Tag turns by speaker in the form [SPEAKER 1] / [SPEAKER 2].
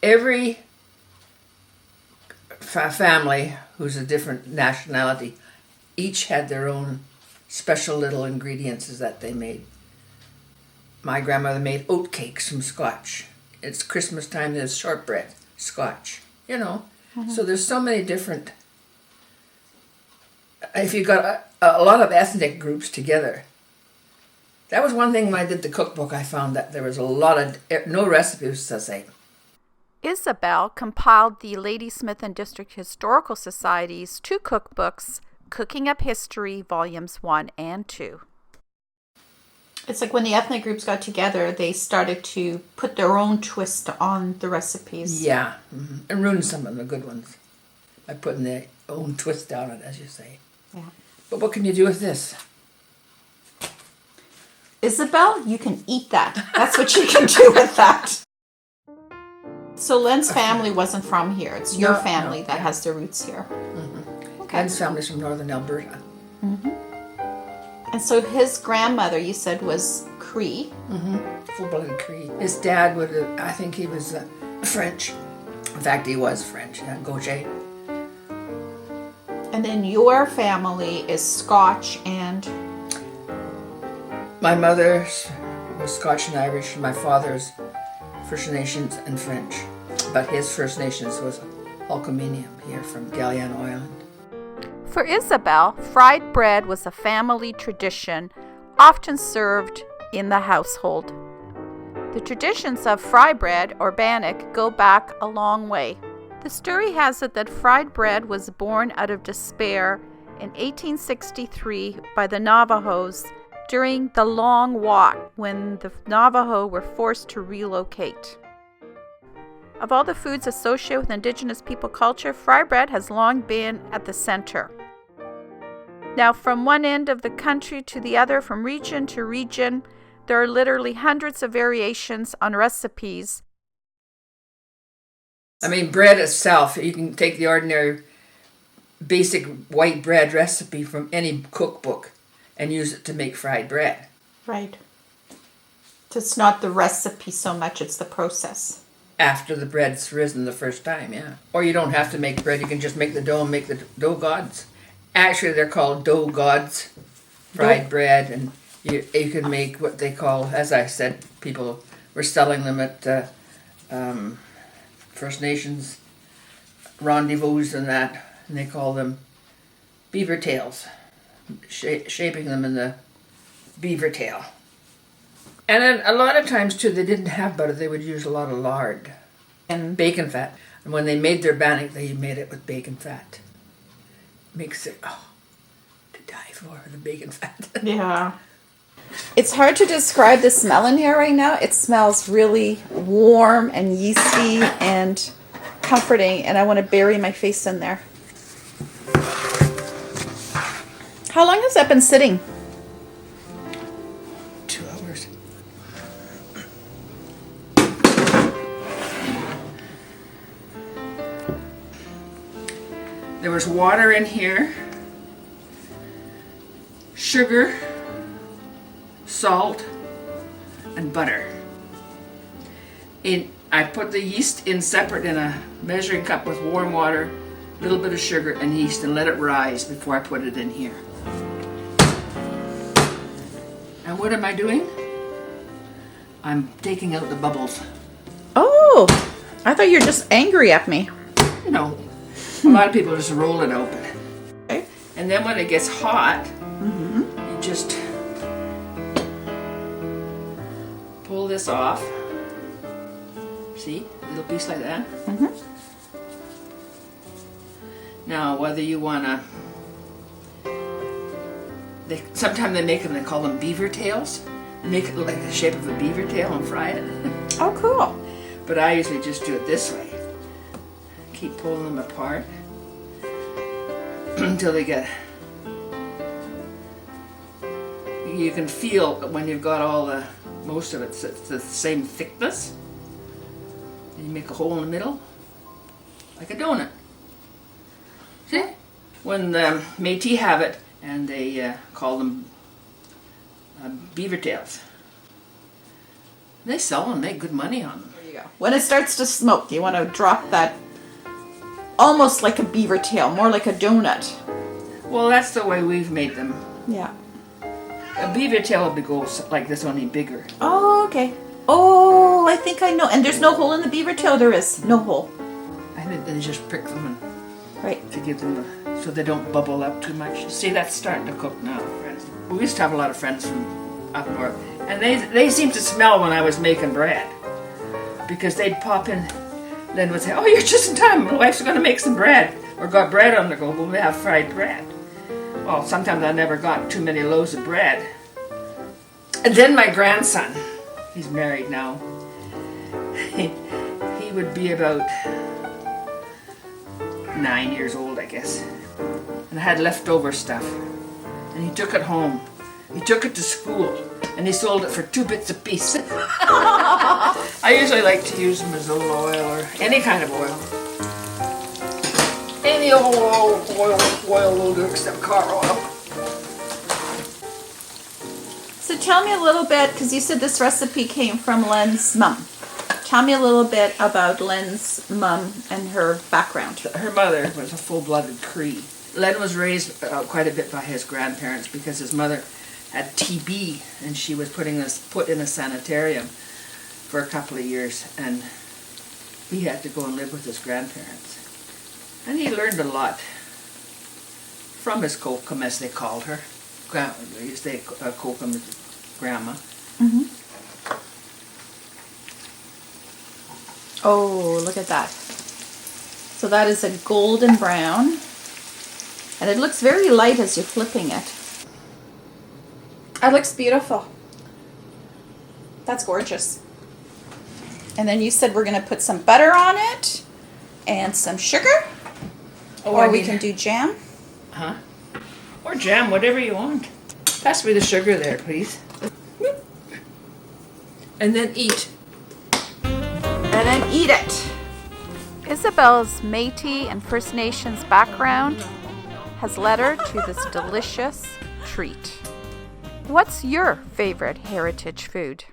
[SPEAKER 1] every family who's a different nationality, each had their own special little ingredients that they made. My grandmother made oat cakes from Scotch. It's Christmas time, there's shortbread, Scotch, you know. Mm-hmm. So there's so many different... If you got a lot of ethnic groups together, that was one thing when I did the cookbook, I found that there was a lot of... No recipes the same.
[SPEAKER 2] Isabelle compiled the Ladysmith and District Historical Society's 2 cookbooks, Cooking Up History, Volumes 1 and 2.
[SPEAKER 3] It's like when the ethnic groups got together, they started to put their own twist on the recipes.
[SPEAKER 1] Yeah, mm-hmm. And ruin some of the good ones by putting their own twist on it, as you say.
[SPEAKER 3] Yeah.
[SPEAKER 1] But what can you do with this?
[SPEAKER 3] Isabelle, you can eat that. That's what you can do with that. So Len's family wasn't from here. It's your family that has their roots here.
[SPEAKER 1] Mm-hmm.
[SPEAKER 3] Okay.
[SPEAKER 1] Len's family's from northern Alberta.
[SPEAKER 3] Mm-hmm. And so his grandmother, you said, was Cree.
[SPEAKER 1] Mm-hmm. Full-blooded Cree. His dad I think he was French. In fact, he was French, Gauthier.
[SPEAKER 3] And then your family is Scotch and...
[SPEAKER 1] My mother's was Scotch and Irish, and my father's First Nations and French. But his First Nations was Hulkamanium here from Galliano Island.
[SPEAKER 2] For Isabelle, fried bread was a family tradition, often served in the household. The traditions of fry bread or bannock go back a long way. The story has it that fried bread was born out of despair in 1863 by the Navajos during the Long Walk when the Navajo were forced to relocate. Of all the foods associated with Indigenous people culture, fry bread has long been at the center. Now, from one end of the country to the other, from region to region, there are literally hundreds of variations on recipes.
[SPEAKER 1] I mean, bread itself, you can take the ordinary basic white bread recipe from any cookbook and use it to make fried bread.
[SPEAKER 3] Right. So it's not the recipe so much, it's the process.
[SPEAKER 1] After the bread's risen the first time, yeah. Or you don't have to make bread, you can just make the dough and make the dough gods. Actually, they're called dough gods, fried bread, and you can make what they call, as I said, people were selling them at First Nations rendezvous and that, and they call them beaver tails, shaping them in the beaver tail. And then a lot of times, too, they didn't have butter. They would use a lot of lard and bacon fat. And when they made their bannock, they made it with bacon fat. Makes it, to die for, the bacon fat.
[SPEAKER 3] Yeah. It's hard to describe the smell in here right now. It smells really warm and yeasty and comforting, and I want to bury my face in there. How long has that been sitting?
[SPEAKER 1] 2 hours. There was water in here, sugar, salt, and butter. I put the yeast in separate in a measuring cup with warm water, a little bit of sugar and yeast, and let it rise before I put it in here. And what am I doing? I'm taking out the bubbles.
[SPEAKER 3] Oh, I thought you were just angry at me.
[SPEAKER 1] No, a lot of people just roll it open.
[SPEAKER 3] Okay.
[SPEAKER 1] And then when it gets hot, you just pull this off. See, a little piece like that. Now, whether you wanna, sometimes they make them, they call them beaver tails. They make it look like the shape of a beaver tail and fry it.
[SPEAKER 3] Oh, cool.
[SPEAKER 1] But I usually just do it this way. Keep pulling them apart until they get, you can feel when you've got most of it's the same thickness. And you make a hole in the middle, like a donut. See? When the Metis have it, and they call them beaver tails. They sell them, make good money on them.
[SPEAKER 3] There you go. When it starts to smoke, you want to drop that almost like a beaver tail, more like a donut.
[SPEAKER 1] Well, that's the way we've made them.
[SPEAKER 3] Yeah.
[SPEAKER 1] A beaver tail would go like this, only bigger.
[SPEAKER 3] Oh, okay. Oh, I think I know. And there's no hole in the beaver tail? There is no hole.
[SPEAKER 1] And then you just prick them
[SPEAKER 3] Right.
[SPEAKER 1] to give them, so they don't bubble up too much. See, that's starting to cook now, friends. We used to have a lot of friends from up north, and they seemed to smell when I was making bread, because they'd pop in. Lynn would say, "Oh, you're just in time. My wife's going to make some bread, or got bread on the go. We'll have fried bread." Well, sometimes I never got too many loaves of bread. And then my grandson, he's married now. He would be about 9 years old, I guess. And I had leftover stuff. And he took it home. He took it to school. And he sold it for 2 bits a piece. I usually like to use mazola oil or any kind of oil. Any oil will do except car oil.
[SPEAKER 3] So tell me a little bit, because you said this recipe came from Lynn's mom. Tell me a little bit about Lynn's mom and her background.
[SPEAKER 1] Her mother was a full-blooded Cree. Lynn was raised quite a bit by his grandparents because his mother had TB and she was put in a sanitarium for a couple of years, and he had to go and live with his grandparents. And he learned a lot from his kokum, as they called her. They used to say kokum is grandma.
[SPEAKER 3] Mm-hmm. Oh, look at that. So that is a golden brown. And it looks very light as you're flipping it. That looks beautiful. That's gorgeous. And then you said we're going to put some butter on it and some sugar. Or we can do jam.
[SPEAKER 1] Huh? Or jam, whatever you want. Pass me the sugar there, please. And then eat.
[SPEAKER 3] And then eat it.
[SPEAKER 2] Isabelle's Metis and First Nations background has led her to this delicious treat. What's your favorite heritage food?